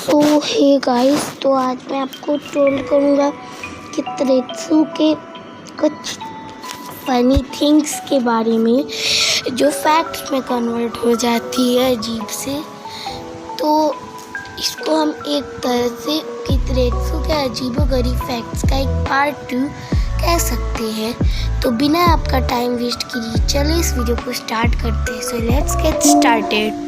सो hey guys, तो आज मैं आपको ट्रोल करूँगा कि त्रेत्सु के कुछ फनी थिंग्स के बारे में जो फैक्ट्स में कन्वर्ट हो जाती है अजीब से। तो इसको हम एक तरह से कि त्रेत्सु के अजीबोगरीब फैक्ट्स का एक पार्ट 2 कह सकते हैं। तो बिना आपका टाइम वेस्ट किए चलिए इस वीडियो को स्टार्ट करते हैं। So let's get started.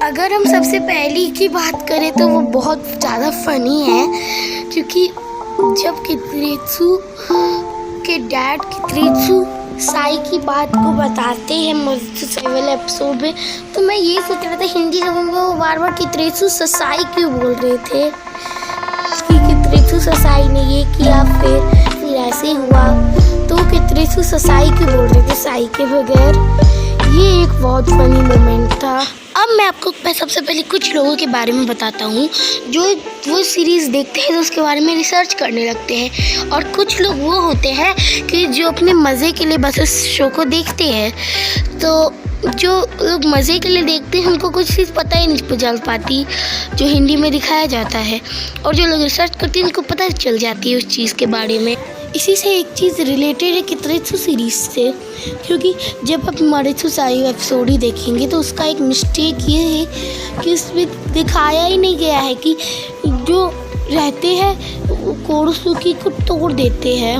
अगर हम सबसे पहली की बात करें तो वो बहुत ज़्यादा फनी है, क्योंकि जब कित्रेत्सु के डैड कित्रेत्सु साई की बात को बताते हैं मज़ेदार एपिसोड में, तो मैं ये सोच रहा था हिंदी जब वो बार बार कित्रेत्सु ससाई क्यों बोल रहे थे कि कित्रेत्सु ससाई ने ये किया फिर ऐसे हुआ, तो कित्रेत्सु ससाई क्यों बोल रहे थे साई के बगैर। ये एक बहुत फनी मोमेंट था। अब मैं सबसे पहले कुछ लोगों के बारे में बताता हूँ जो वो सीरीज़ देखते हैं तो उसके बारे में रिसर्च करने लगते हैं, और कुछ लोग वो होते हैं कि जो अपने मज़े के लिए बस उस शो को देखते हैं। तो जो लोग मज़े के लिए देखते हैं उनको कुछ चीज़ पता ही नहीं चल पाती जो हिंदी में दिखाया जाता है, और जो लोग रिसर्च करते हैं उनको पता चल जाती है उस चीज़ के बारे में। इसी से एक चीज़ रिलेटेड है कित्रेत्सु सीरीज़ से, क्योंकि जब आप मारेत्सु साई एपिसोड ही देखेंगे तो उसका एक मिस्टेक ये है कि उसमें दिखाया ही नहीं गया है कि जो रहते हैं वो कोरोसुकी को तोड़ देते हैं।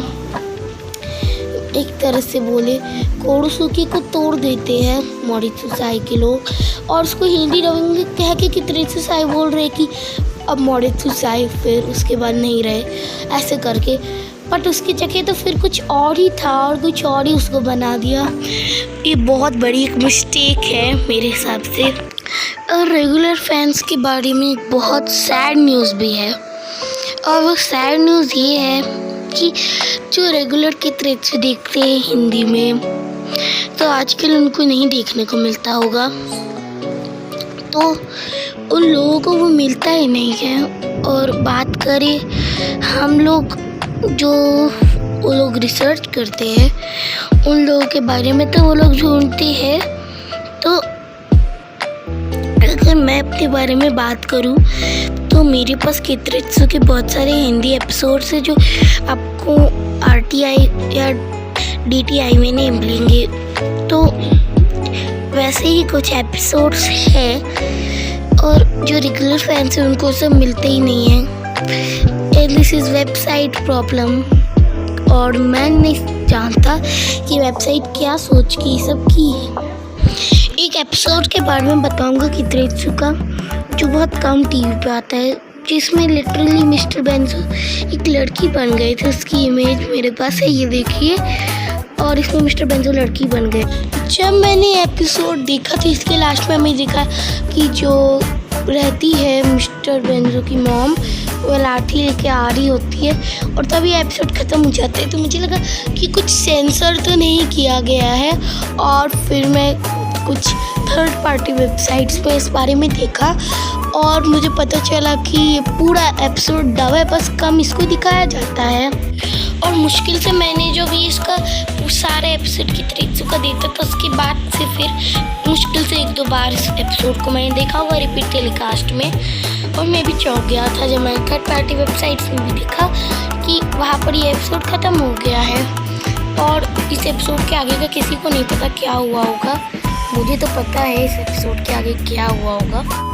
एक तरह से बोले कोरोसुकी को तोड़ देते हैं मारेत्सु साई के लोग, और उसको हिंदी डबिंग में कह के कित्रेत्सु साई बोल रहे कि अब मारेत्सु साई, फिर उसके बाद नहीं रहे ऐसे करके। बट उसकी जगह तो फिर कुछ और ही था और कुछ और ही उसको बना दिया। ये बहुत बड़ी एक मिस्टेक है मेरे हिसाब से। और रेगुलर फैंस के बारे में एक बहुत सैड न्यूज़ भी है, और वो सैड न्यूज़ ये है कि जो रेगुलर कित्रेत्सु देखते हैं हिंदी में तो आजकल उनको नहीं देखने को मिलता होगा, तो उन लोगों को वो मिलता ही नहीं है। और बात करें हम लोग जो वो लोग रिसर्च करते हैं उन लोगों के बारे में, तो वो लोग ढूंढते हैं। तो अगर मैं अपने बारे में बात करूं तो मेरे पास कित्रेत्सु के बहुत सारे हिंदी एपिसोड्स हैं जो आपको RTI या DTI में नहीं मिलेंगे। तो वैसे ही कुछ एपिसोड्स हैं, और जो रेगुलर फैंस हैं उनको सब मिलते ही नहीं हैं। दिस इज़ वेबसाइट प्रॉब्लम, और मैं नहीं जानता कि वेबसाइट क्या सोच के सब की है। एक एपिसोड के बारे में बताऊंगा कित्रेत्सु का जो बहुत कम टीवी पे आता है, जिसमें लिटरली मिस्टर बेंजो एक लड़की बन गए थे। उसकी इमेज मेरे पास है, ये देखिए, और इसमें मिस्टर बेंजो लड़की बन गए। जब मैंने एपिसोड देखा तो इसके लास्ट में हमें देखा कि जो रहती है मिस्टर बेंजो की मॉम वो लाठी लेके आ रही होती है, और तभी एपिसोड ख़त्म हो जाता है। तो मुझे लगा कि कुछ सेंसर तो नहीं किया गया है, और फिर मैं कुछ थर्ड पार्टी वेबसाइट्स पे इस बारे में देखा और मुझे पता चला कि ये पूरा एपिसोड डब है, बस कम इसको दिखाया जाता है। और मुश्किल से मैंने जो भी इसका सारे एपिसोड कित्रेत्सु का देखा था उसके बाद से फिर मुश्किल से 1-2 बार इस एपिसोड को मैंने देखा हुआ रिपीट टेलीकास्ट में, और मैं भी चौंक गया था जब मैंने थर्ड पार्टी वेबसाइट्स में भी देखा कि वहाँ पर ये एपिसोड ख़त्म हो गया है, और इस एपिसोड के आगे का किसी को नहीं पता क्या हुआ होगा। मुझे तो पता है इस एपिसोड के आगे क्या हुआ होगा।